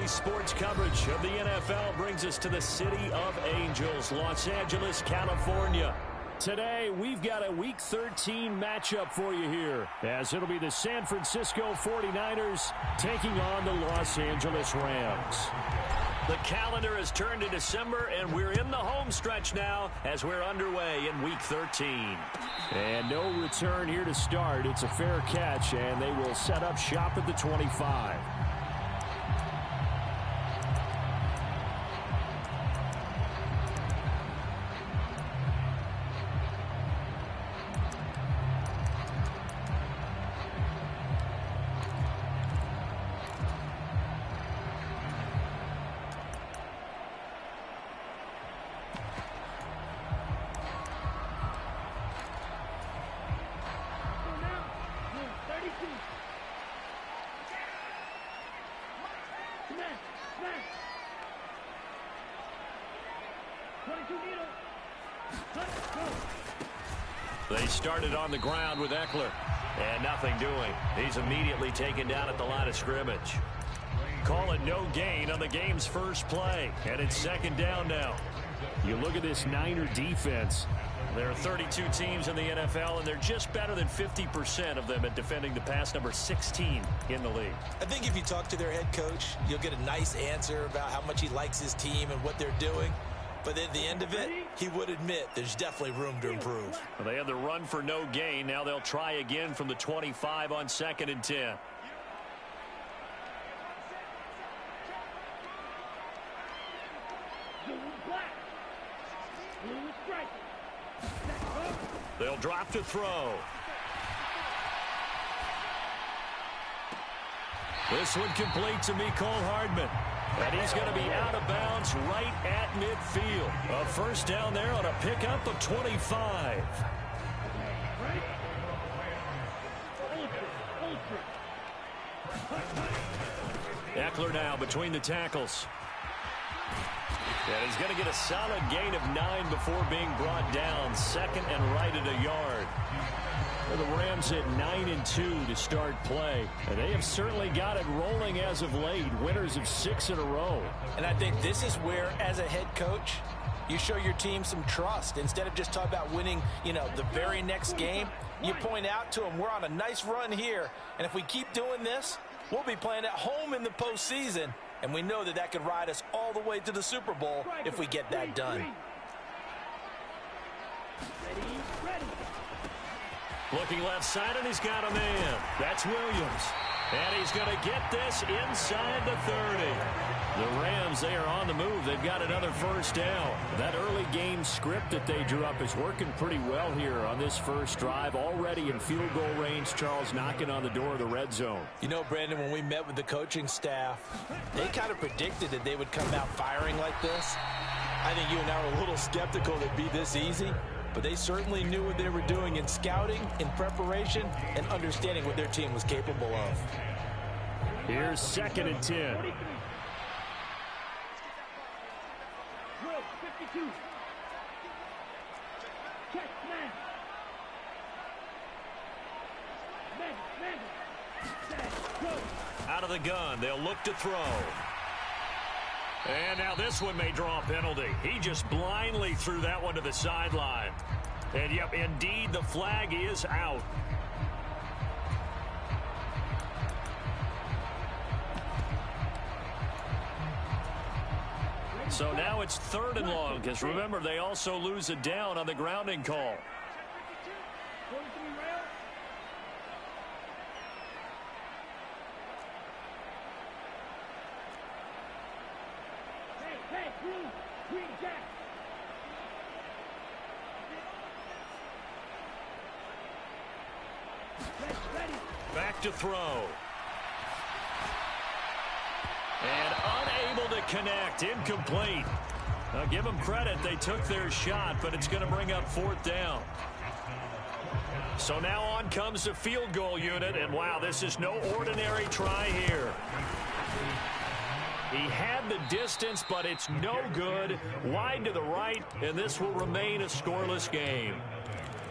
Daily sports coverage of the NFL brings us to the City of Angels, Los Angeles, California. Today, we've got a Week 13 matchup for you here, as it'll be the San Francisco 49ers taking on the Los Angeles Rams. The calendar has turned to December, and we're in the home stretch now as we're underway in Week 13. And no return here to start. It's a fair catch, and they will set up shop at the 25. They started on the ground with Eckler, and nothing doing. He's immediately taken down at the line of scrimmage. Call it no gain on the game's first play, and it's second down now. You look at this Niner defense. There are 32 teams in the NFL, and they're just better than 50% of them at defending the pass, number 16 in the league. I think if you talk to their head coach, you'll get a nice answer about how much he likes his team and what they're doing. But at the end of it, he would admit there's definitely room to improve. Well, they had the run for no gain. Now they'll try again from the 25 on 2nd and 10. They'll drop to throw. This one complete to Mecole Hardman. And he's going to be out of bounds right at midfield. A first down there on a pickup of 25. Eckler now between the tackles. And he's going to get a solid gain of 9 before being brought down. Second and right at a yard. Well, the Rams at 9-2 to start play. And they have certainly got it rolling as of late. Winners of 6 in a row. And I think this is where, as a head coach, you show your team some trust. Instead of just talking about winning, the very next game, you point out to them, we're on a nice run here. And if we keep doing this, we'll be playing at home in the postseason. And we know that could ride us all the way to the Super Bowl if we get that done. Looking left side, and he's got a man. That's Williams. And he's going to get this inside the 30. The Rams, they are on the move. They've got another first down. That early game script that they drew up is working pretty well here on this first drive. Already in field goal range, Charles knocking on the door of the red zone. Brandon, when we met with the coaching staff, they kind of predicted that they would come out firing like this. I think you and I were a little skeptical that it'd be this easy. But they certainly knew what they were doing in scouting, in preparation, and understanding what their team was capable of. Here's 2nd and 10. Out of the gun, they'll look to throw. And now this one may draw a penalty. He just blindly threw that one to the sideline. And, yep, indeed, the flag is out. So now it's 3rd and long, because remember, they also lose a down on the grounding call. Back to throw. And unable to connect. Incomplete. Now give them credit. They took their shot, but it's going to bring up 4th down. So now on comes the field goal unit. And, wow, this is no ordinary try here. He had the distance, but it's no good. Wide to the right, and this will remain a scoreless game.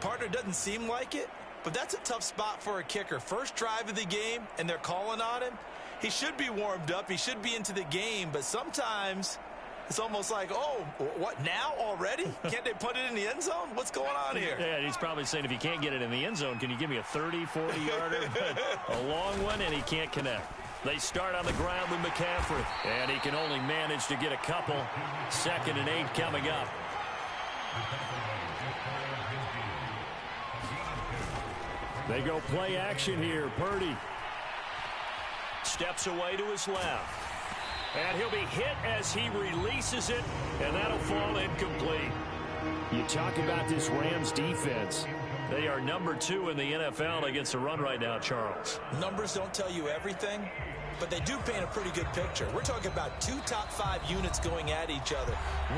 Partner, doesn't seem like it, but that's a tough spot for a kicker. First drive of the game, and they're calling on him. he should be warmed up. He should be into the game. But sometimes it's almost like, oh, what, now already? Can't they put it in the end zone? What's going on here? Yeah, he's probably saying, if you can't get it in the end zone, can you give me a 30, 40-yarder? A long one, and he can't connect. They start on the ground with McCaffrey, and he can only manage to get a couple. 2nd and 8 coming up. They go play action here. Purdy steps away to his left. And he'll be hit as he releases it, and that'll fall incomplete. You talk about this Rams defense. They are number 2 in the NFL against the run right now, Charles. Numbers don't tell you everything, but they do paint a pretty good picture. We're talking about 2 top 5 units going at each other.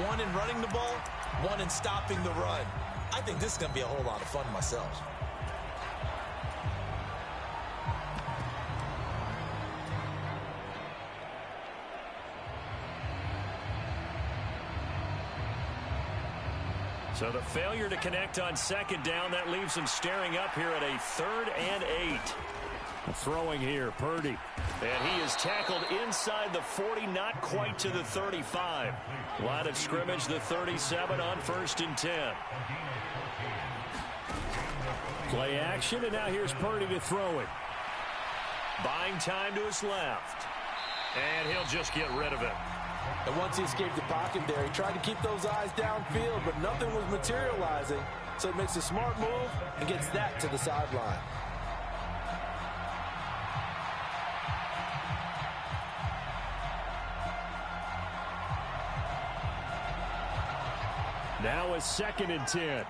One in running the ball, one in stopping the run. I think this is going to be a whole lot of fun myself. So the failure to connect on 2nd down, that leaves him staring up here at a 3rd and 8. Throwing here, Purdy. And he is tackled inside the 40, not quite to the 35. Line of scrimmage, the 37 on 1st and 10. Play action, and now here's Purdy to throw it. Buying time to his left. And he'll just get rid of it. And once he escaped the pocket there, he tried to keep those eyes downfield, but nothing was materializing. So he makes a smart move and gets that to the sideline. Now a 2nd and 10.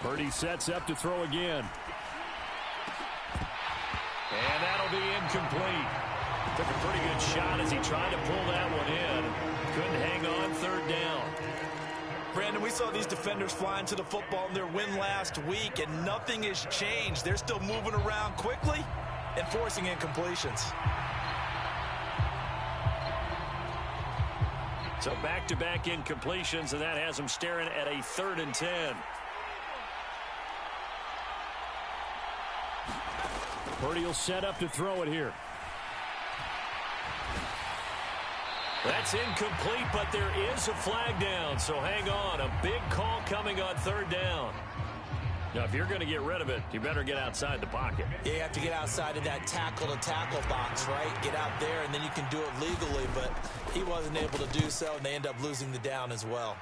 Purdy sets up to throw again. And that'll be incomplete. Took a pretty good shot as he tried to pull that one in. Couldn't hang on 3rd down. Brandon, we saw these defenders flying to the football in their win last week, and nothing has changed. They're still moving around quickly and forcing incompletions. So back-to-back incompletions, and that has him staring at a 3rd and 10. Purdy will set up to throw it here. That's incomplete, but there is a flag down, so hang on. A big call coming on 3rd down. Now, if you're going to get rid of it, you better get outside the pocket. Yeah, you have to get outside of that tackle-to-tackle box, right? Get out there, and then you can do it legally, but he wasn't able to do so, and they end up losing the down as well.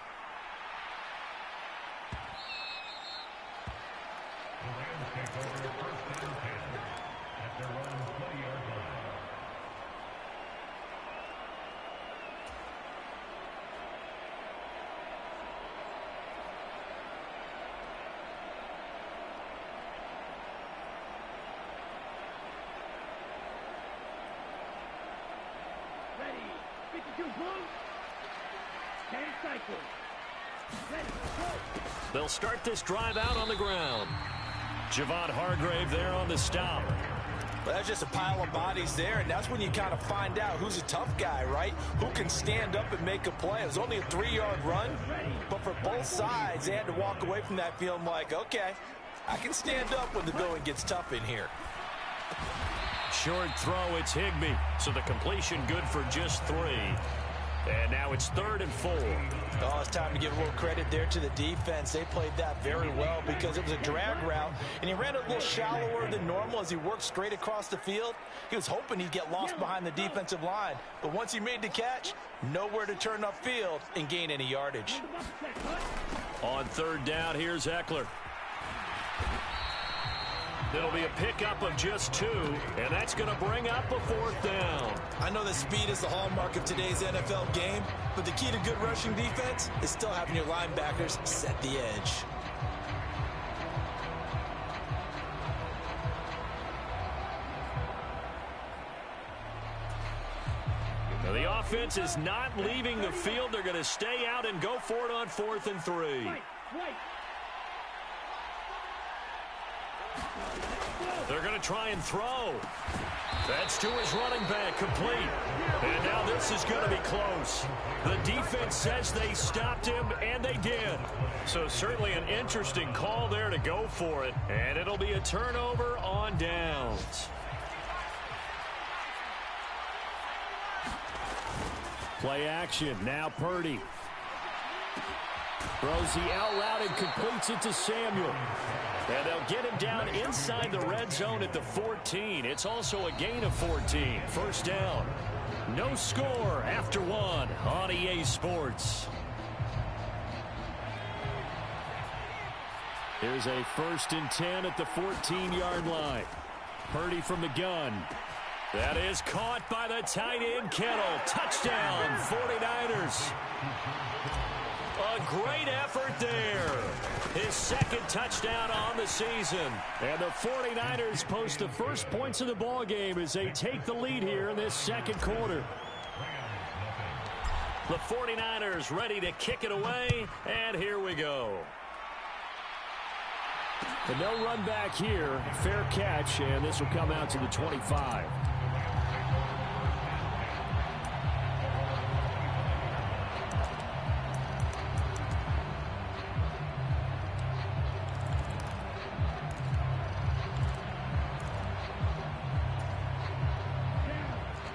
They'll start this drive out on the ground. Javon Hargrave there on the stop. But that's just a pile of bodies there, and that's when you kind of find out who's a tough guy, right? Who can stand up and make a play. It was only a 3-yard run, but for both sides, they had to walk away from that feeling like, okay, I can stand up when the going gets tough in here. Short throw, it's Higbee. So the completion good for just 3. And now it's 3rd and 4. Oh, it's time to give a little credit there to the defense. They played that very well because it was a drag route, and he ran a little shallower than normal as he worked straight across the field. He was hoping he'd get lost behind the defensive line, but once he made the catch, nowhere to turn upfield and gain any yardage. On 3rd down, here's Eckler. There'll be a pickup of just 2, and that's going to bring up a 4th down. I know that speed is the hallmark of today's NFL game, but the key to good rushing defense is still having your linebackers set the edge. Now the offense is not leaving the field. They're going to stay out and go for it on 4th and 3. They're going to try and throw. That's to his running back, complete. And now this is going to be close. The defense says they stopped him, and they did. So certainly an interesting call there to go for it. And it'll be a turnover on downs. Play action. Now Purdy. Throws the out route and completes it to Samuel. And they'll get him down inside the red zone at the 14. It's also a gain of 14. First down. No score after one on EA Sports. Here's a 1st and 10 at the 14-yard line. Purdy from the gun. That is caught by the tight end, Kittle. Touchdown, 49ers. A great effort there. His 2nd touchdown on the season. And the 49ers post the first points of the ball game as they take the lead here in this 2nd quarter. The 49ers ready to kick it away, and here we go. The no run back here, fair catch, and this will come out to the 25.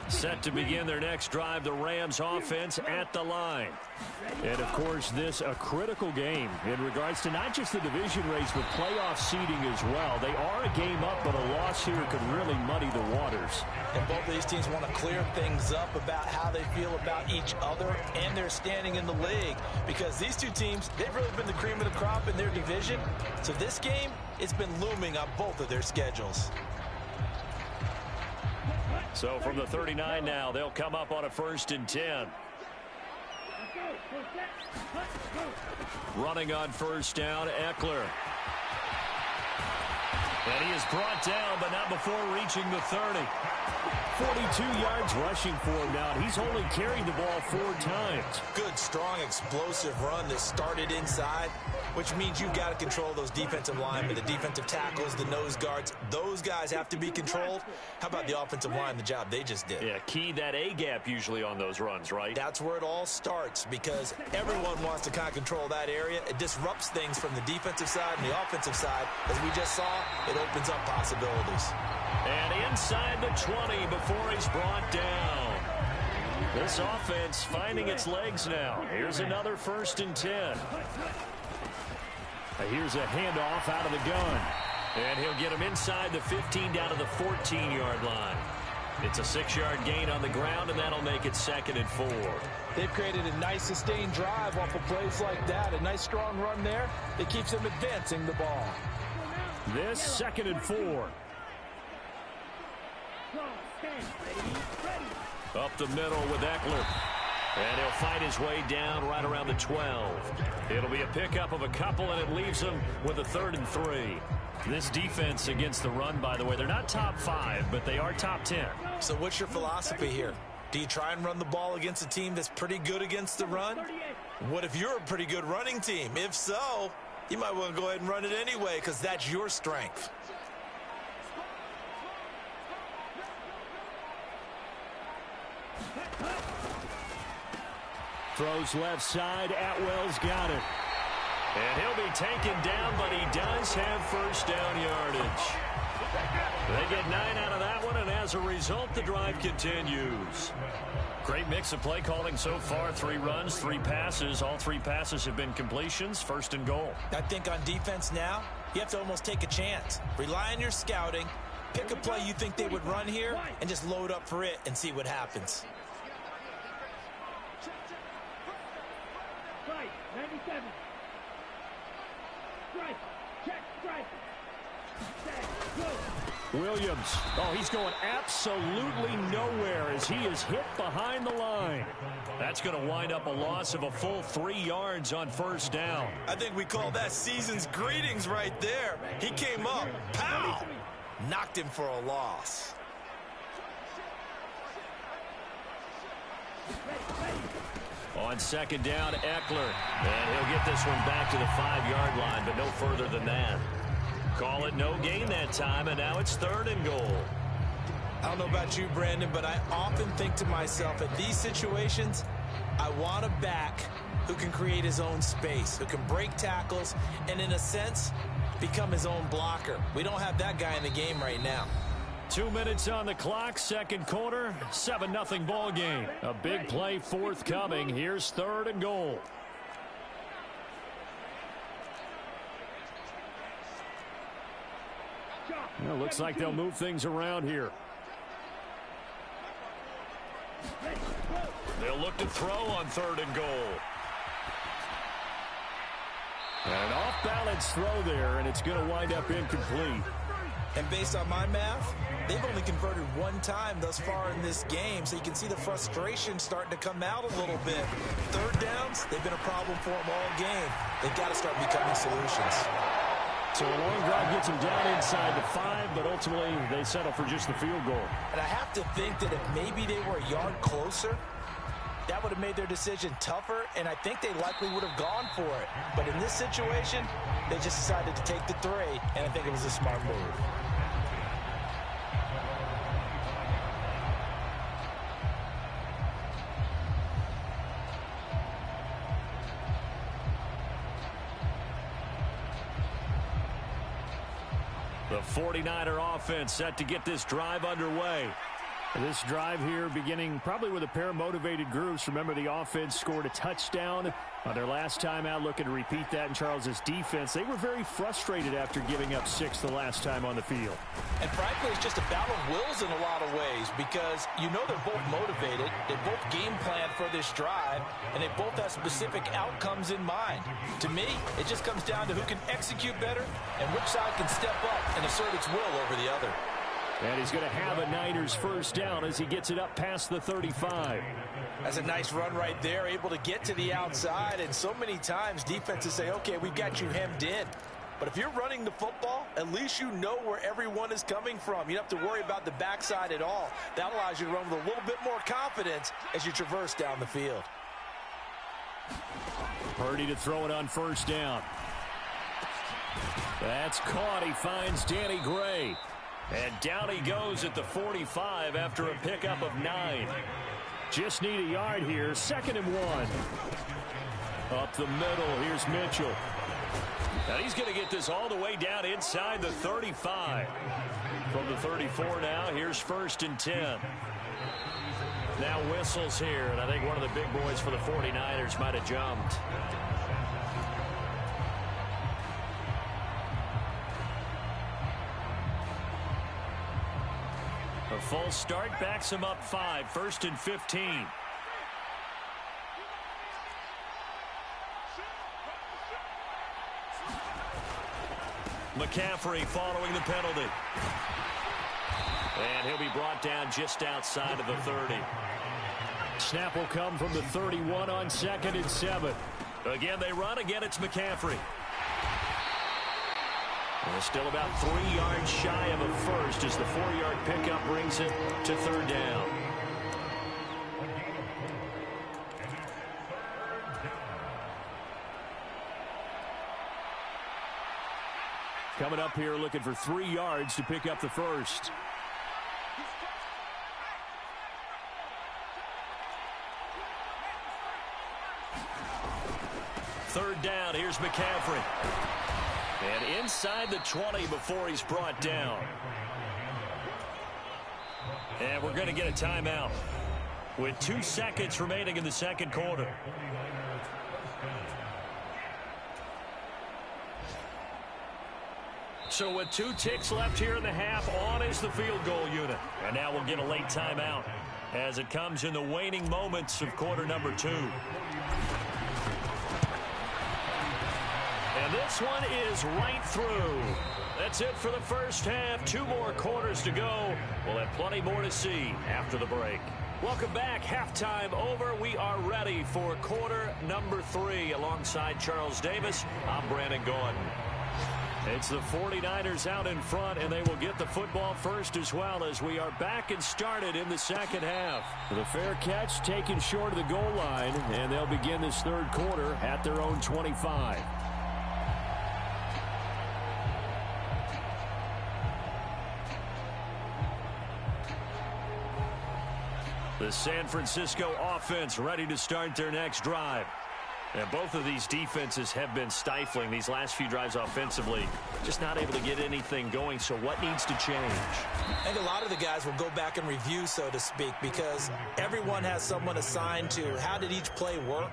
Set to begin their next drive, the Rams offense at the line. And, of course, this a critical game in regards to not just the division race, but playoff seeding as well. They are a game up, but a loss here could really muddy the waters. And both of these teams want to clear things up about how they feel about each other and their standing in the league. Because these two teams, they've really been the cream of the crop in their division. So this game, it's been looming on both of their schedules. So from the 39 now, they'll come up on a 1st and 10. Running on 1st down, Eckler. And he is brought down, but not before reaching the 30. 42 yards rushing for him now, and he's only carried the ball 4 times. Good, strong, explosive run that started inside, which means you've got to control those defensive linemen, the defensive tackles, the nose guards. Those guys have to be controlled. How about the offensive line, the job they just did? Yeah, key that A-gap usually on those runs, right? That's where it all starts, because everyone wants to kind of control that area. It disrupts things from the defensive side and the offensive side. As we just saw, it opens up possibilities. And inside the 20 before he's brought down. This offense finding its legs now. Here's another 1st and 10. Here's a handoff out of the gun. And he'll get him inside the 15 down to the 14-yard line. It's a 6-yard gain on the ground, and that'll make it 2nd and 4. They've created a nice sustained drive off of plays like that. A nice strong run there that keeps them advancing the ball. This 2nd and 4. Up the middle with Eckler. And he'll fight his way down right around the 12. It'll be a pickup of a couple, and it leaves him with a 3rd and 3. This defense against the run, by the way, they're not top 5, but they are top 10. So what's your philosophy here? Do you try and run the ball against a team that's pretty good against the run? What if you're a pretty good running team? If so, you might want to go ahead and run it anyway, because that's your strength. Throws left side. Atwell's got it. And he'll be taken down, but he does have 1st down yardage. They get 9 out of that one, and as a result, the drive continues. Great mix of play calling so far. 3 runs, 3 passes. All 3 passes have been completions. 1st and goal. I think on defense now, you have to almost take a chance. Rely on your scouting. Pick a play you think they would run here, and just load up for it and see what happens. Strike, 97. Strike, check, strike. Williams. Oh, he's going absolutely nowhere as he is hit behind the line. That's going to wind up a loss of a full 3 yards on 1st down. I think we call that season's greetings right there. He came up, pow! Knocked him for a loss. On 2nd down, Eckler. And he'll get this one back to the 5-yard line, but no further than that. Call it no gain that time, and now it's 3rd and goal. I don't know about you, Brandon, but I often think to myself, at these situations, I want a back who can create his own space, who can break tackles, and in a sense, become his own blocker. We don't have that guy in the game right now. 2 minutes on the clock, second quarter, 7-0 ball game. A big play forthcoming. Here's 3rd and goal. Well, looks like they'll move things around here. They'll look to throw on 3rd and goal. And an off-balance throw there, and it's going to wind up incomplete. And based on my math, they've only converted 1 time thus far in this game, so you can see the frustration starting to come out a little bit. 3rd downs, they've been a problem for them all game. They've got to start becoming solutions. So a long drive gets them down inside the 5, but ultimately they settle for just the field goal. And I have to think that if maybe they were a yard closer, that would have made their decision tougher, and I think they likely would have gone for it. But in this situation, they just decided to take the 3, and I think it was a smart move. The 49er offense set to get this drive underway. This drive here beginning probably with a pair of motivated groups. Remember, the offense scored a touchdown on their last time out, looking to repeat that in Charles's defense. They were very frustrated after giving up 6 the last time on the field. And frankly, it's just a battle of wills in a lot of ways, because you know they're both motivated, they both game plan for this drive, and they both have specific outcomes in mind. To me, it just comes down to who can execute better and which side can step up and assert its will over the other. And he's going to have a Niners first down as he gets it up past the 35. That's a nice run right there, able to get to the outside, and so many times defenses say, okay, we've got you hemmed in. But if you're running the football, at least you know where everyone is coming from. You don't have to worry about the backside at all. That allows you to run with a little bit more confidence as you traverse down the field. Purdy to throw it on first down. That's caught. He finds Danny Gray. And down he goes at the 45 after a pickup of 9. Just need a yard here. 2nd and 1. Up the middle. Here's Mitchell. Now he's going to get this all the way down inside the 35. From the 34 now, here's 1st and 10. Now whistles here, and I think one of the big boys for the 49ers might have jumped. A full start backs him up 5. 1st and 15. McCaffrey following the penalty. And he'll be brought down just outside of the 30. Snap will come from the 31 on 2nd and 7. Again, they run. Again, it's McCaffrey. Well, still about 3 yards shy of a first as the 4-yard pickup brings it to 3rd down. Coming up here looking for 3 yards to pick up the first. Third down, here's McCaffrey. And inside the 20 before he's brought down. And we're going to get a timeout with 2 seconds remaining in the second quarter. So with 2 ticks left here in the half, on is the field goal unit. And now we'll get a late timeout as it comes in the waning moments of quarter number 2. And this one is right through. That's it for the first half. 2 more quarters to go. We'll have plenty more to see after the break. Welcome back. Halftime over. We are ready for quarter number 3. Alongside Charles Davis, I'm Brandon Gaudin. It's the 49ers out in front, and they will get the football first as well as we are back and started in the second half. The fair catch taken short of the goal line, and they'll begin this third quarter at their own 25. The San Francisco offense ready to start their next drive. And both of these defenses have been stifling these last few drives offensively. Just not able to get anything going, so what needs to change? I think a lot of the guys will go back and review, so to speak, because everyone has someone assigned to how did each play work.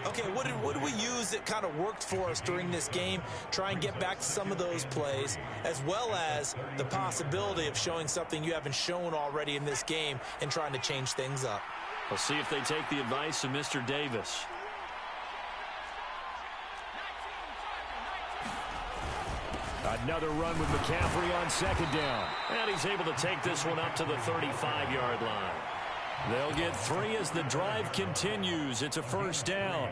Okay, what did we use that kind of worked for us during this game? Try and get back to some of those plays, as well as the possibility of showing something you haven't shown already in this game and trying to change things up. We'll see if they take the advice of Mr. Davis. Another run with McCaffrey on second down. And he's able to take this one up to the 35-yard line. They'll get 3 as the drive continues. It's a first down.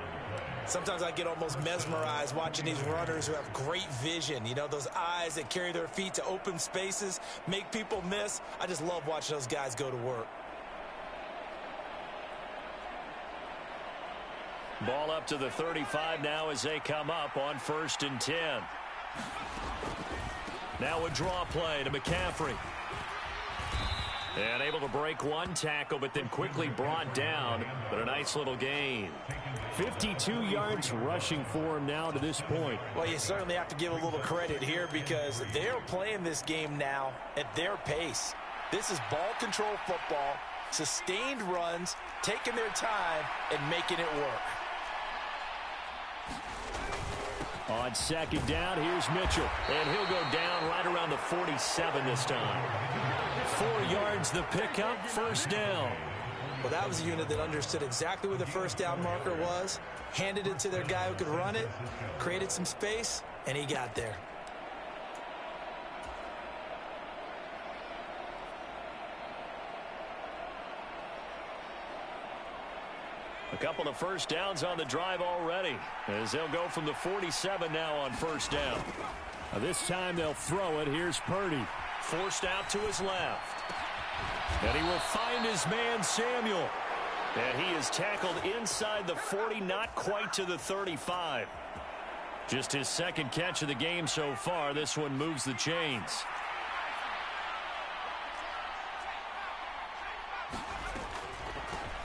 Sometimes I get almost mesmerized watching these runners who have great vision. You know, those eyes that carry their feet to open spaces, make people miss. I just love watching those guys go to work. Ball up to the 35 now as they come up on 1st and 10. Now a draw play to McCaffrey. And able to break one tackle, but then quickly brought down. But a nice little gain. 52 yards rushing for him now to this point. Well, you certainly have to give a little credit here because they're playing this game now at their pace. This is ball control football, sustained runs, taking their time, and making it work. On second down, here's Mitchell. And he'll go down right around the 47 this time. 4 yards the pickup, first down. Well, that was a unit that understood exactly where the first down marker was, handed it to their guy who could run it, created some space, and he got there. A couple of first downs on the drive already, as they'll go from the 47 now on first down. This time they'll throw it. Here's Purdy. Forced out to his left. And he will find his man, Samuel. And he is tackled inside the 40, not quite to the 35. Just his second catch of the game so far. This one moves the chains.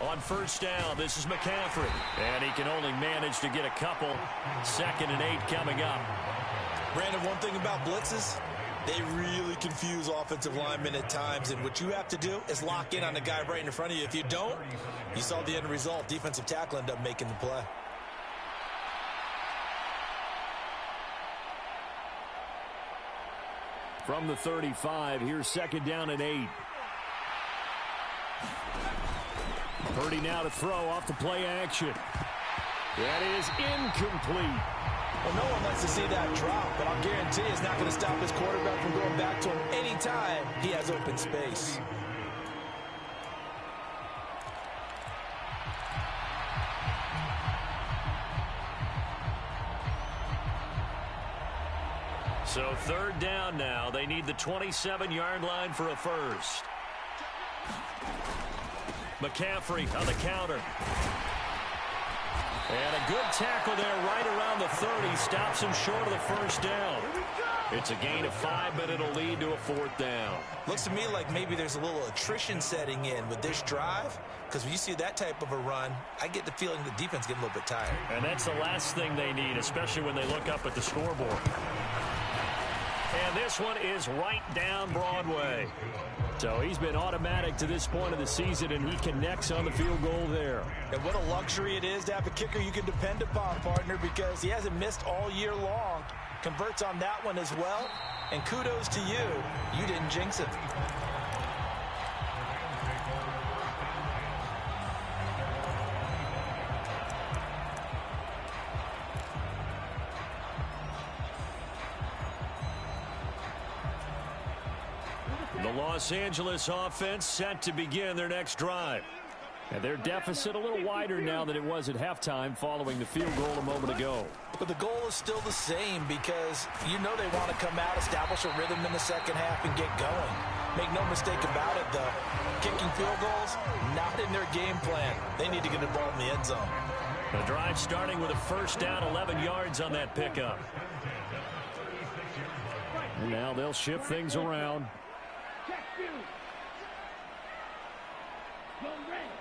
On first down, this is McCaffrey. And he can only manage to get a couple. 2nd and 8 coming up. Brandon, one thing about blitzes, they really confuse offensive linemen at times. And what you have to do is lock in on the guy right in front of you. If you don't, you saw the end result. Defensive tackle ended up making the play. From the 35, here's 2nd down and 8. Purdy now to throw off the play action. That is incomplete. Well, no one likes to see that drop, but I'll guarantee it's not going to stop his quarterback from going back to him anytime he has open space. So 3rd down now. They need the 27-yard line for a first. McCaffrey on the counter. And a good tackle there right around the 30. Stops him short of the first down. It's a gain of 5, but it'll lead to a 4th down. Looks to me like maybe there's a little attrition setting in with this drive, because when you see that type of a run, I get the feeling the defense getting a little bit tired. And that's the last thing they need, especially when they look up at the scoreboard. And this one is right down Broadway. So he's been automatic to this point of the season, and he connects on the field goal there. And what a luxury it is to have a kicker you can depend upon, partner, because he hasn't missed all year long. Converts on that one as well. And kudos to you. You didn't jinx it. The Los Angeles offense set to begin their next drive. And their deficit a little wider now than it was at halftime following the field goal a moment ago. But the goal is still the same because you know they want to come out, establish a rhythm in the second half, and get going. Make no mistake about it, though. Kicking field goals, not in their game plan. They need to get the ball in the end zone. The drive starting with a first down, 11 yards on that pickup. And now they'll shift things around. Zone red.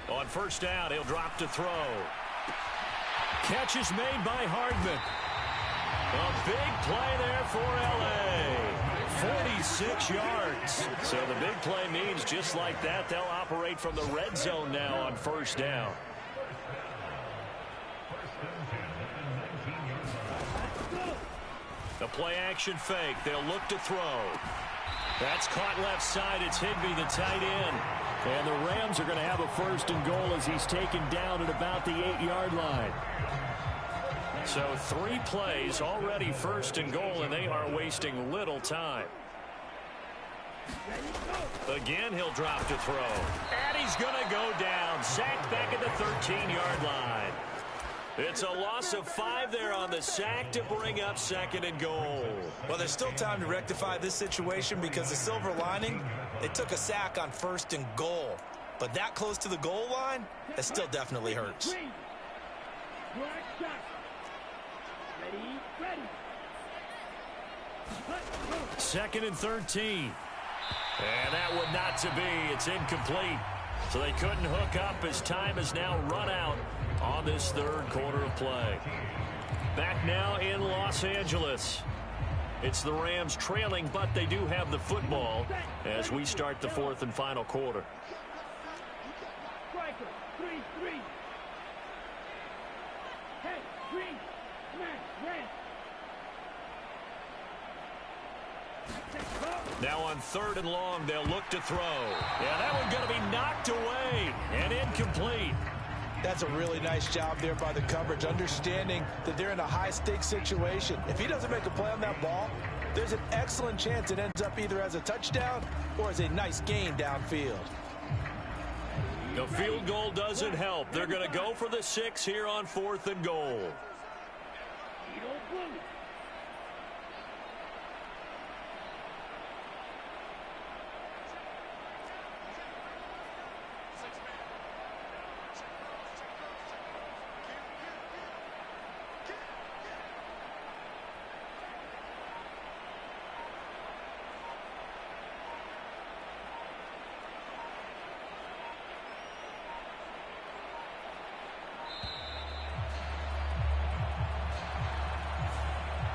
On first down, he'll drop to throw. Catch is made by Hardman. A big play there for L.A. 46 yards. So the big play means just like that, they'll operate from the red zone now on first down. The play action fake. They'll look to throw. That's caught left side. It's Higbee, the tight end. And the Rams are going to have a first and goal as he's taken down at about the 8-yard line. So 3 plays already first and goal, and they are wasting little time. Again, he'll drop to throw. And he's going to go down. Sacked back at the 13-yard line. It's a loss of 5 there on the sack to bring up second and goal. Well, there's still time to rectify this situation because the silver lining, they took a sack on first and goal. But that close to the goal line, that still definitely hurts. Second and 13. And that would not to be. It's incomplete. So they couldn't hook up as time has now run out on this third quarter of play. Back now in Los Angeles. It's the Rams trailing, but they do have the football as we start the fourth and final quarter. Striker, 3-3. Hey, green, smash, red. Now on third and long, they'll look to throw. Yeah, that one going to be knocked away and incomplete. That's a really nice job there by the coverage, understanding that they're in a high-stakes situation. If he doesn't make a play on that ball, there's an excellent chance it ends up either as a touchdown or as a nice gain downfield. The field goal doesn't help. They're going to go for the 6 here on fourth and goal.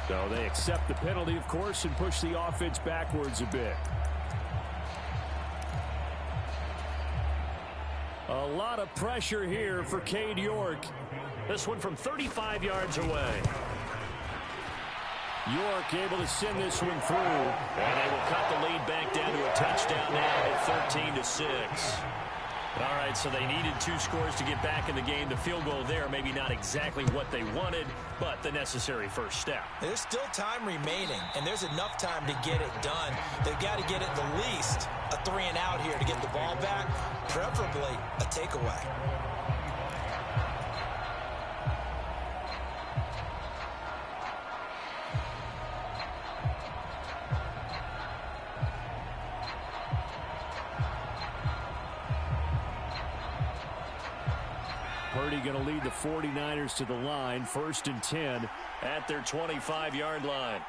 So they accept the penalty, of course, and push the offense backwards a bit. A lot of pressure here for Cade York. This one from 35 yards away. York able to send this one through. And they will cut the lead back down to a touchdown now at 13-6. All right, so they needed 2 scores to get back in the game. The field goal there, maybe not exactly what they wanted, but the necessary first step. There's still time remaining, and there's enough time to get it done. They've got to get at the least a 3 and out here to get the ball back, preferably a takeaway. Purdy going to lead the 49ers to the line, 1st and 10 at their 25-yard line.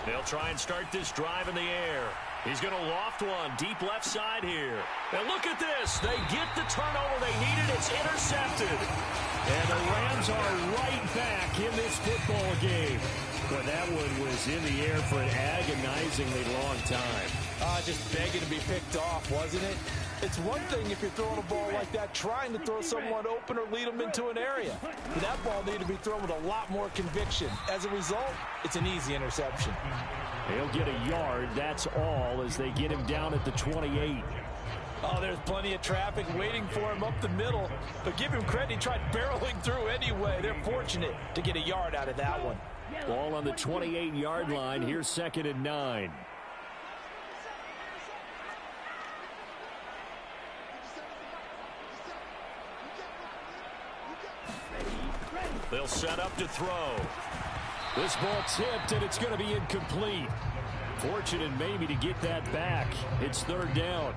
They'll try and start this drive in the air. He's going to loft one deep left side here. And look at this. They get the turnover they needed. It's intercepted. And the Rams are right back in this football game. But that one was in the air for an agonizingly long time. Just begging to be picked off, wasn't it? It's one thing if you're throwing a ball like that, trying to throw someone open or lead them into an area. But that ball needed to be thrown with a lot more conviction. As a result, it's an easy interception. He'll get a yard, that's all, as they get him down at the 28. Oh, there's plenty of traffic waiting for him up the middle. But give him credit, he tried barreling through anyway. They're fortunate to get a yard out of that one. Ball on the 28-yard line. Here's 2nd and 9. They'll set up to throw. This ball tipped, and it's going to be incomplete. Fortunate maybe to get that back. It's 3rd down.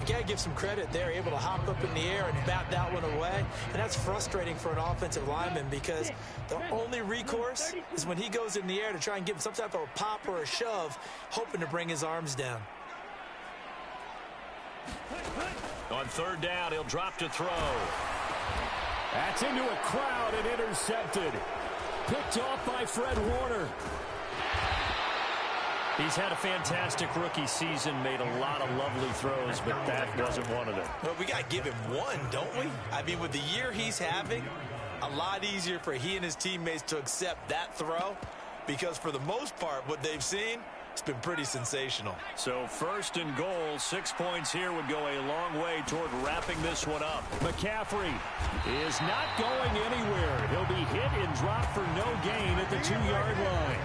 You got to give some credit there, able to hop up in the air and bat that one away. And that's frustrating for an offensive lineman because the only recourse is when he goes in the air to try and give some type of a pop or a shove, hoping to bring his arms down. On third down, he'll drop to throw. That's into a crowd and intercepted. Picked off by Fred Warner. He's had a fantastic rookie season, made a lot of lovely throws, but that wasn't one of them. Well, we got to give him one, don't we? I mean, with the year he's having, a lot easier for he and his teammates to accept that throw because for the most part, what they've seen, it's been pretty sensational. So first and goal, 6 points here would go a long way toward wrapping this one up. McCaffrey is not going anywhere. He'll be hit and dropped for no gain at the 2-yard line.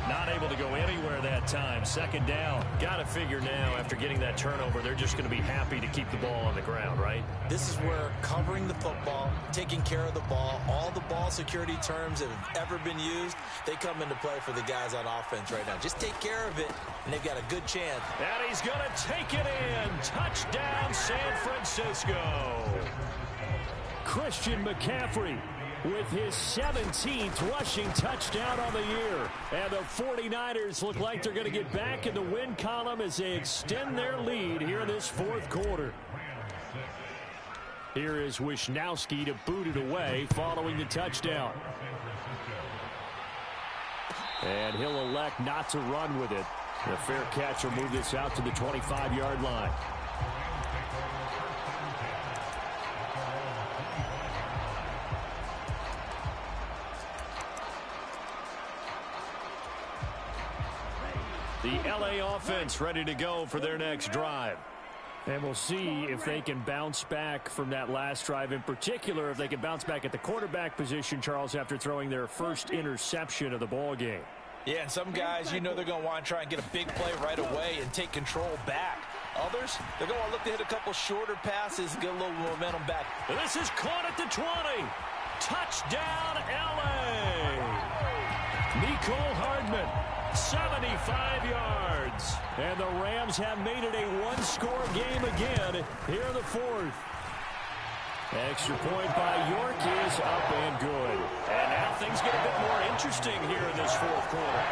Not able to go anywhere that time. Second down. Got to figure now, after getting that turnover, they're just going to be happy to keep the ball on the ground, right? This is where covering the football, taking care of the ball, all the ball security terms that have ever been used, they come into play for the guys on offense right now. Just take care of it, and they've got a good chance. And he's going to take it in. Touchdown, San Francisco. Christian McCaffrey with his 17th rushing touchdown on the year. And the 49ers look like they're going to get back in the win column as they extend their lead here in this fourth quarter. Here is Wisnowski to boot it away following the touchdown. And he'll elect not to run with it. The fair catch will move this out to the 25-yard line. The LA offense ready to go for their next drive. And we'll see if they can bounce back from that last drive. In particular, if they can bounce back at the quarterback position, Charles, after throwing their first interception of the ball game. Yeah, and some guys, you know they're going to want to try and get a big play right away and take control back. Others, they're going to look to hit a couple shorter passes and get a little momentum back. And this is caught at the 20. Touchdown, LA. Mecole Hardman. 75 yards. And the Rams have made it a one-score game again here in the fourth. Extra point by York is up and good. And now things get a bit more interesting here in this fourth quarter.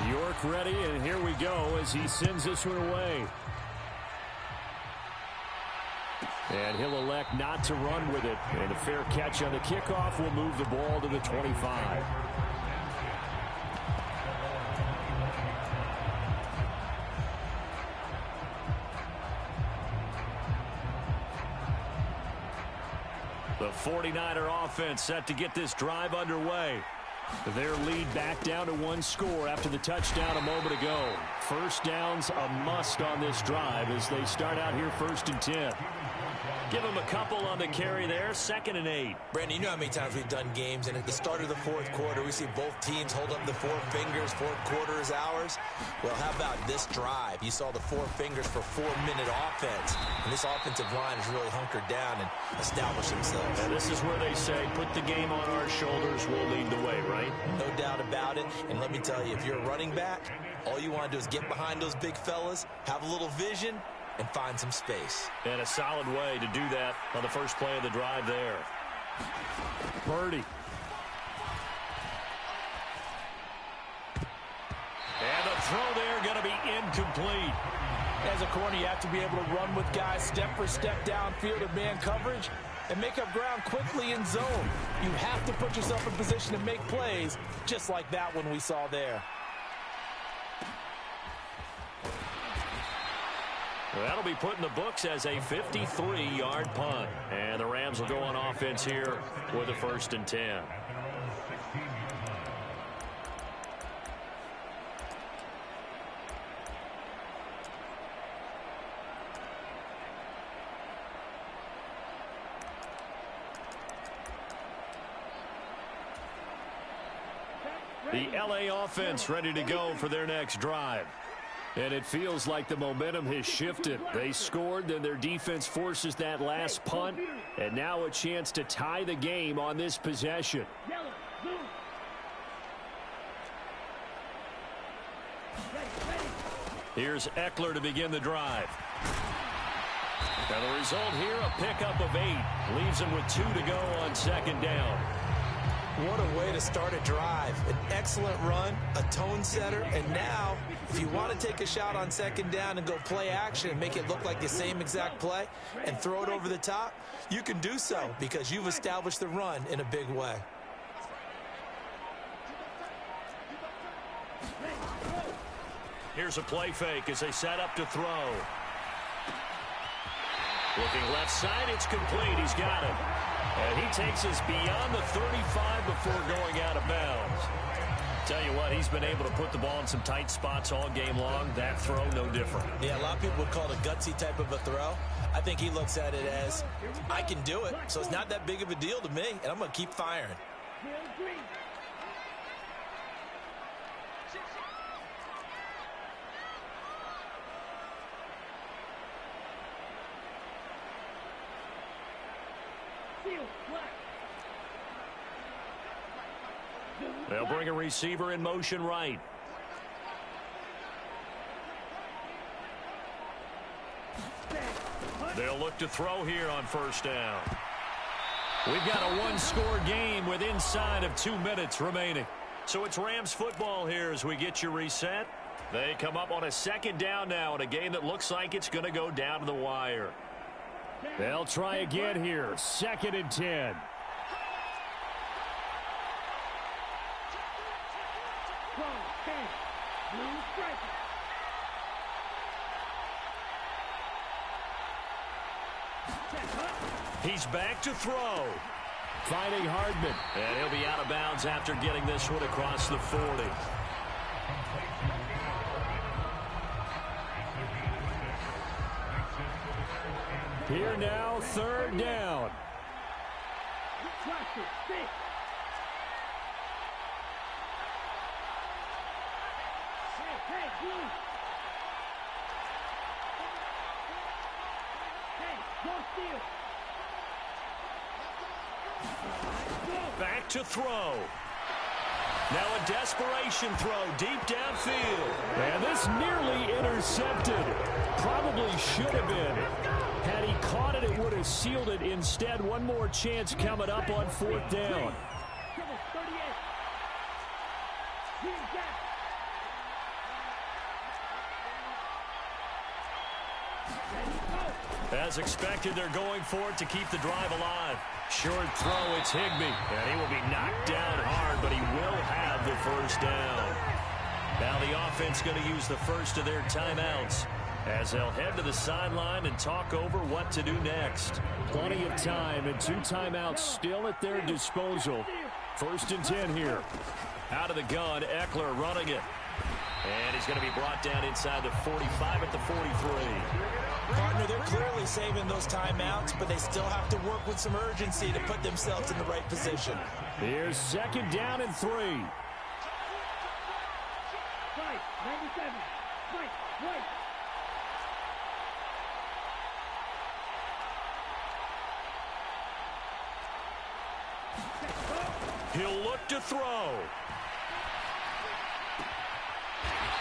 York ready, and here we go as he sends this one away. And he'll elect not to run with it. And a fair catch on the kickoff will move the ball to the 25. The 49er offense set to get this drive underway. Their lead back down to one score after the touchdown a moment ago. First down's a must on this drive as they start out here 1st and 10. Give them a couple on the carry there, 2nd and 8. Brandon, you know how many times we've done games, and at the start of the fourth quarter, we see both teams hold up the 4 fingers, fourth quarter is ours. Well, how about this drive? You saw the 4 fingers for 4-minute offense, and this offensive line has really hunkered down and established themselves. And this is where they say, put the game on our shoulders, we'll lead the way, right? No doubt about it, and let me tell you, if you're a running back, all you want to do is get behind those big fellas, have a little vision, and find some space. And a solid way to do that on the first play of the drive there. Purdy. And the throw there going to be incomplete. As a corner, you have to be able to run with guys step for step downfield in man coverage and make up ground quickly in zone. You have to put yourself in position to make plays just like that one we saw there. Well, that'll be put in the books as a 53-yard punt. And the Rams will go on offense here with a 1st and 10. The LA offense ready to go for their next drive. And it feels like the momentum has shifted. They scored, then their defense forces that last punt. And now a chance to tie the game on this possession. Here's Eckler to begin the drive. And the result here, a pickup of 8. Leaves him with 2 to go on second down. What a way to start a drive. An excellent run, a tone setter, and now if you want to take a shot on second down and go play action and make it look like the same exact play and throw it over the top, you can do so because you've established the run in a big way. Here's a play fake as they set up to throw. Looking left side, it's complete. He's got it. And he takes us beyond the 35 before going out of bounds. Tell you what, he's been able to put the ball in some tight spots all game long. That throw, no different. Yeah, a lot of people would call it a gutsy type of a throw. I think he looks at it as, I can do it, so it's not that big of a deal to me, and I'm going to keep firing. They'll bring a receiver in motion right. They'll look to throw here on first down. We've got a one-score game with inside of 2 minutes remaining. So it's Rams football here as we get you reset. They come up on a second down now in a game that looks like it's going to go down to the wire. They'll try again here. 2nd and 10. He's back to throw. Finding Hardman. And he'll be out of bounds after getting this one across the 40. Here now, 3rd down. Back to throw. Now a desperation throw deep downfield. And this nearly intercepted. Probably should have been. Had he caught it, it would have sealed it. Instead, one more chance coming up on 4th down. As expected, they're going for it to keep the drive alive. Short throw, it's Higbee. And he will be knocked down hard, but he will have the first down. Now the offense going to use the first of their timeouts as they'll head to the sideline and talk over what to do next. Plenty of time and 2 timeouts still at their disposal. 1st and 10 here. Out of the gun, Eckler running it. And he's going to be brought down inside the 45 at the 43. Partner, they're clearly saving those timeouts, but they still have to work with some urgency to put themselves in the right position. Here's 2nd down and 3. Right, 97. Right. He'll look to throw.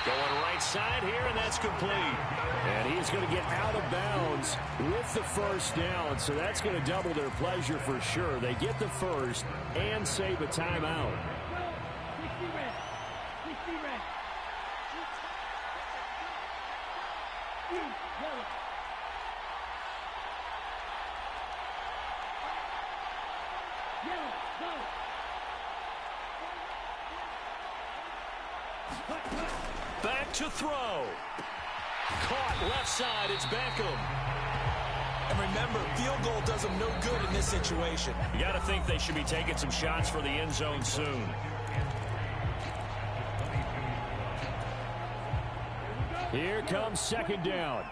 Going right side here, and that's complete. And he's going to get out of bounds with the first down, so that's going to double their pleasure for sure. They get the first and save a timeout. Back to throw. Caught left side. It's Beckham. And remember, field goal does them no good in this situation. You got to think they should be taking some shots for the end zone soon. Here comes 2nd down.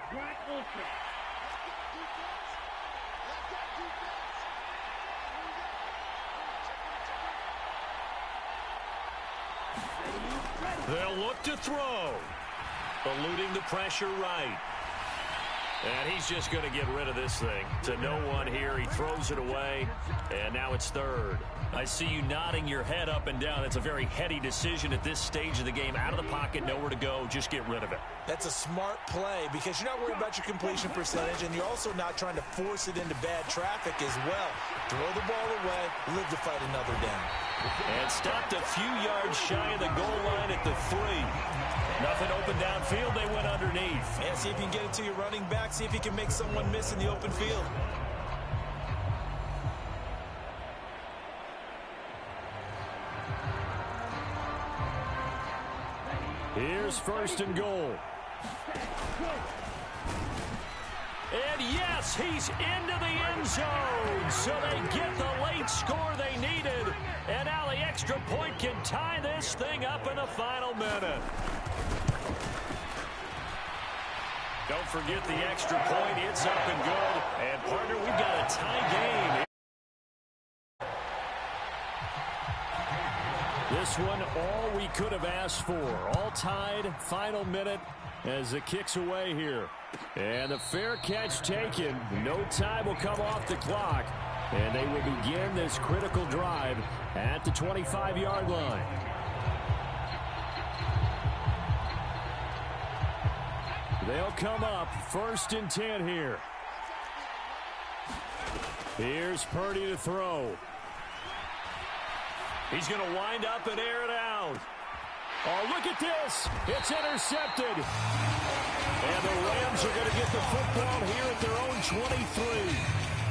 They'll look to throw. Eluding the pressure right. And he's just going to get rid of this thing. To no one here. He throws it away, and now it's third. I see you nodding your head up and down. It's a very heady decision at this stage of the game. Out of the pocket, nowhere to go. Just get rid of it. That's a smart play because you're not worried about your completion percentage, and you're also not trying to force it into bad traffic as well. Throw the ball away, live to fight another down. And stopped a few yards shy of the goal line at the 3. Nothing open downfield. They went underneath. Yeah, see if you can get it to your running back. See if you can make someone miss in the open field. Here's first and goal. And yes, he's into the end zone. So they get the late score they needed. And now the extra point can tie this thing up in the final minute. Don't forget the extra point. It's up and good. And, partner, we've got a tie game. This one, all we could have asked for. All tied, final minute as it kicks away here. And the fair catch taken. No time will come off the clock. And they will begin this critical drive at the 25-yard line. They'll come up first and 10 here. Here's Purdy to throw. He's going to wind up and air it out. Oh, look at this. It's intercepted. And the Rams are going to get the football here at their own 23.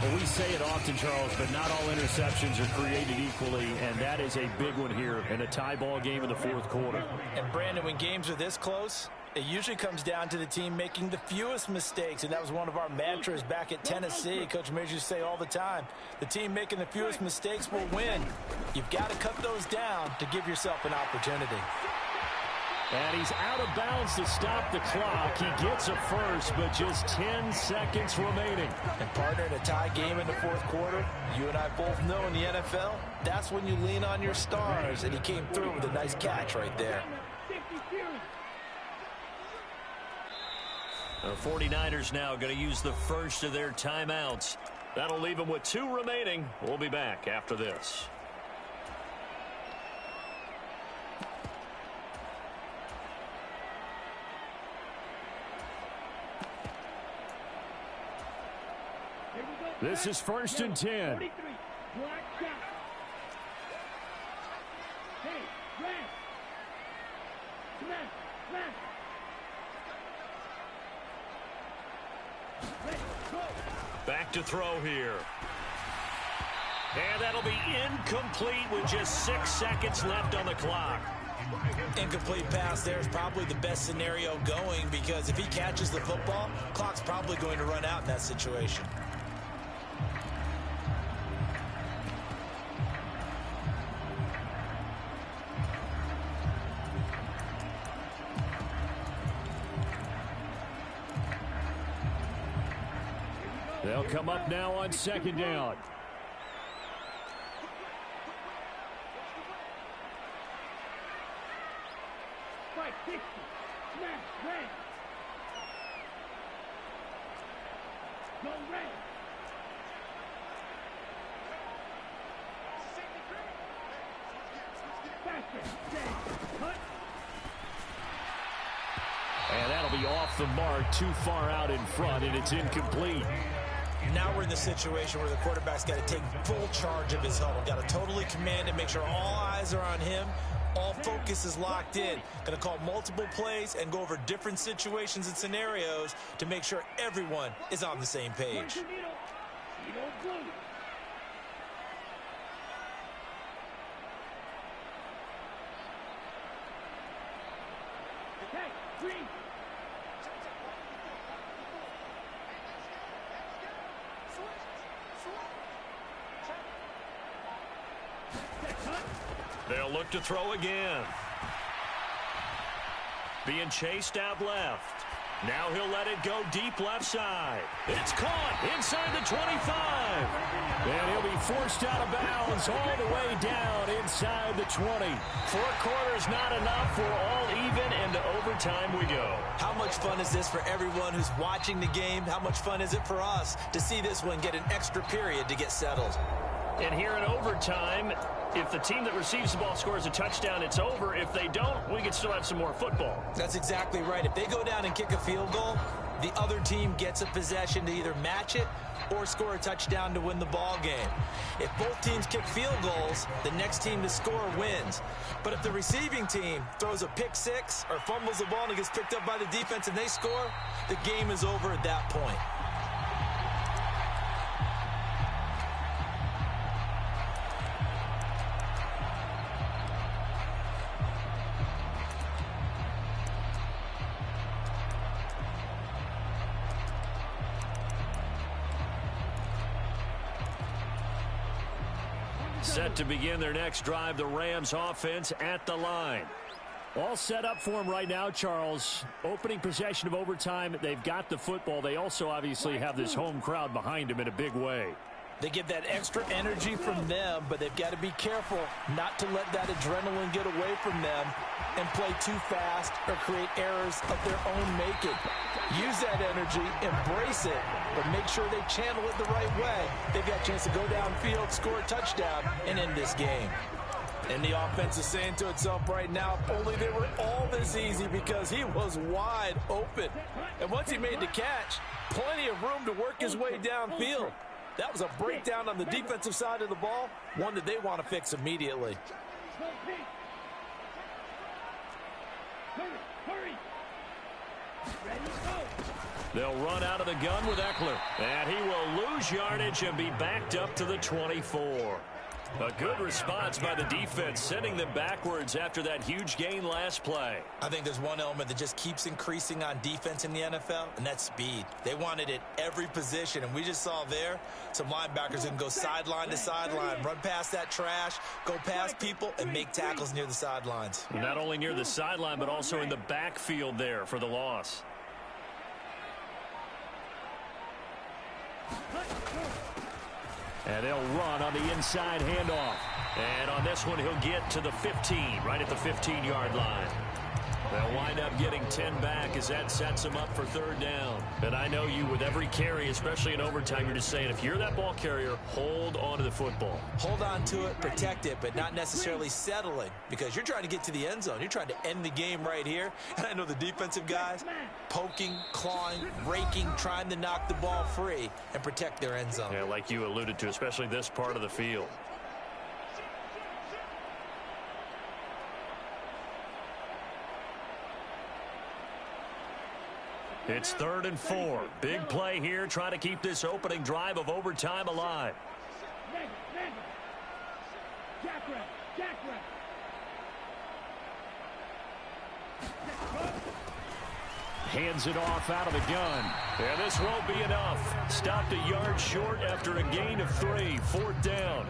Well, we say it often, Charles, but not all interceptions are created equally, and that is a big one here in a tie ball game in the fourth quarter. And, Brandon, when games are this close, it usually comes down to the team making the fewest mistakes, and that was one of our mantras back at Tennessee. Coach Mears used to say all the time, the team making the fewest mistakes will win. You've got to cut those down to give yourself an opportunity. And he's out of bounds to stop the clock. He gets a first, but just 10 seconds remaining. And, partner, in a tie game in the fourth quarter, you and I both know in the NFL, that's when you lean on your stars, and he came through with a nice catch right there. The 49ers now going to use the first of their timeouts. That'll leave them with 2 remaining. We'll be back after this. This is first and 10. Hey, Back to throw here. And that'll be incomplete with just 6 seconds left on the clock. Incomplete pass there is probably the best scenario going because if he catches the football, clock's probably going to run out in that situation. They'll come up now on second down. Fight 60. Smash. Red. Go red. Faster. Cut. And that'll be off the mark, too far out in front, and it's incomplete. Now we're in the situation where the quarterback's got to take full charge of his huddle. Got to totally command it, make sure all eyes are on him. All focus is locked in. Going to call multiple plays and go over different situations and scenarios to make sure everyone is on the same page. Okay, green. They'll look to throw again. Being chased out left. Now he'll let it go deep left side. It's caught inside the 25. And he'll be forced out of bounds all the way down inside the 20. 4 quarters not enough. We're all even, and to overtime we go. How much fun is this for everyone who's watching the game? How much fun is it for us to see this one get an extra period to get settled? And here in overtime, if the team that receives the ball scores a touchdown, it's over. If they don't, we can still have some more football. That's exactly right. If they go down and kick a field goal, the other team gets a possession to either match it or score a touchdown to win the ball game. If both teams kick field goals, the next team to score wins. But if the receiving team throws a pick six or fumbles the ball and it gets picked up by the defense and they score, the game is over at that point. Set to begin their next drive, the Rams offense at the line. All set up for them right now, Charles. Opening possession of overtime. They've got the football. They also obviously have this home crowd behind them in a big way. They get that extra energy from them, but they've got to be careful not to let that adrenaline get away from them and play too fast or create errors of their own making. Use that energy, embrace it, but make sure they channel it the right way. They've got a chance to go downfield, score a touchdown, and end this game. And the offense is saying to itself right now, if only they were all this easy, because he was wide open. And once he made the catch, plenty of room to work his way downfield. That was a breakdown on the defensive side of the ball, one that they want to fix immediately. Hurry. Ready, go. They'll run out of the gun with Eckler. And he will lose yardage and be backed up to the 24. A good response by the defense, sending them backwards after that huge gain last play. I think there's one element that just keeps increasing on defense in the NFL, and that's speed. They want it at every position, and we just saw there some linebackers that can go sideline to sideline, run past that trash, go past people, and make tackles near the sidelines. Not only near the sideline, but also in the backfield there for the loss. And they'll run on the inside handoff. And on this one, he'll get to the 15, right at the 15-yard line. They'll wind up getting 10 back as that sets them up for third down. And I know you, with every carry, especially in overtime, you're just saying, if you're that ball carrier, hold on to the football. Hold on to it, protect it, but not necessarily settling, because you're trying to get to the end zone. You're trying to end the game right here. And I know the defensive guys poking, clawing, raking, trying to knock the ball free and protect their end zone. Yeah, like you alluded to, especially this part of the field. It's 3rd and 4. Big play here, trying to keep this opening drive of overtime alive. Hands it off out of the gun. And this won't be enough. Stopped a yard short after a gain of 3. 4th down.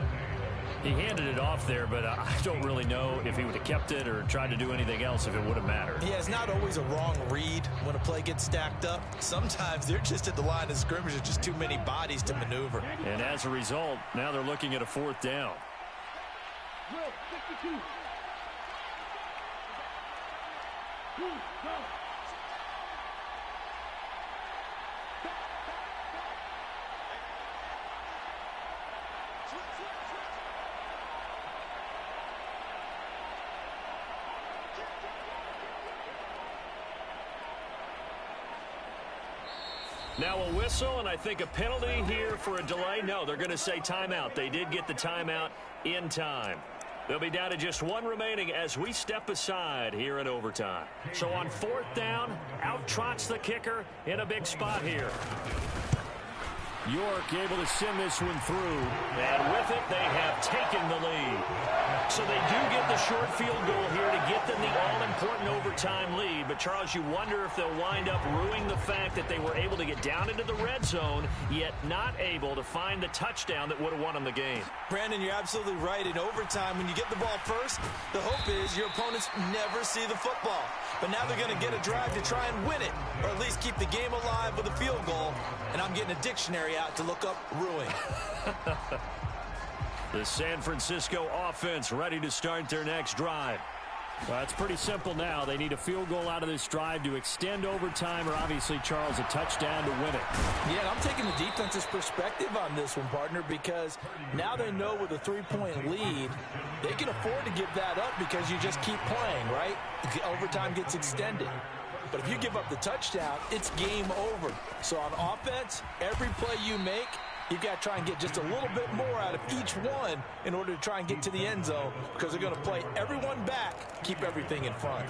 He handed it off there, but I don't really know if he would have kept it or tried to do anything else if it would have mattered. Yeah, it's not always a wrong read when a play gets stacked up. Sometimes they're just at the line of scrimmage. There's just too many bodies to maneuver. And as a result, now they're looking at a 4th down. Will, 52. Go. Now a whistle, and I think a penalty here for a delay. No, they're going to say timeout. They did get the timeout in time. They'll be down to just 1 remaining as we step aside here in overtime. So on 4th down, out trots the kicker in a big spot here. York able to send this one through. And with it, they have taken the lead. So they do get the short field goal here to get them the all-important overtime lead. But, Charles, you wonder if they'll wind up ruining the fact that they were able to get down into the red zone, yet not able to find the touchdown that would have won them the game. Brandon, you're absolutely right. In overtime, when you get the ball first, the hope is your opponents never see the football. But now they're going to get a drive to try and win it, or at least keep the game alive with a field goal. And I'm getting a dictionary out to look up ruin. The San Francisco offense ready to start their next drive. Well, it's pretty simple now. They need a field goal out of this drive to extend overtime, or obviously, Charles, a touchdown to win it. Yeah, I'm taking the defense's perspective on this one, partner, because now they know with a 3-point lead, they can afford to give that up because you just keep playing, right? The overtime gets extended. But if you give up the touchdown, it's game over. So on offense, every play you make, you've got to try and get just a little bit more out of each one in order to try and get to the end zone, because they're going to play everyone back, keep everything in front.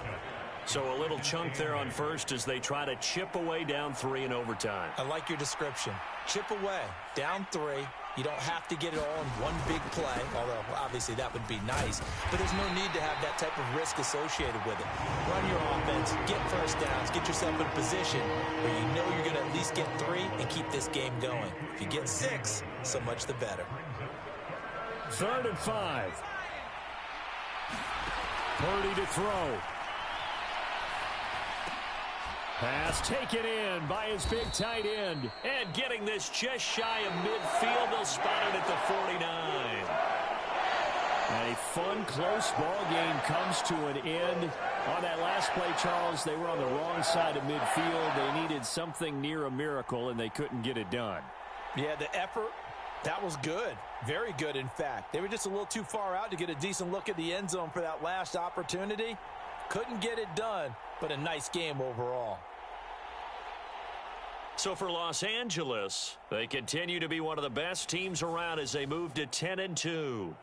So a little chunk there on first as they try to chip away down 3 in overtime. I like your description. Chip away, down 3. You don't have to get it all in one big play, although obviously that would be nice. But there's no need to have that type of risk associated with it. Run your offense, get first downs, get yourself in a position where you know you're going to at least get 3 and keep this game going. If you get 6, so much the better. 3rd and 5. Purdy to throw. Pass taken in by his big tight end. And getting this just shy of midfield. They'll spot it at the 49. A fun, close ball game comes to an end. On that last play, Charles, they were on the wrong side of midfield. They needed something near a miracle, and they couldn't get it done. Yeah, the effort, that was good. Very good, in fact. They were just a little too far out to get a decent look at the end zone for that last opportunity. Couldn't get it done, but a nice game overall. So for Los Angeles, they continue to be one of the best teams around as they move to 10-2.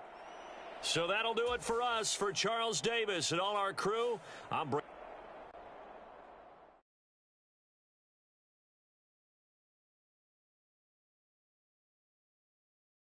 So that'll do it for us. For Charles Davis and all our crew, I'm Brandon.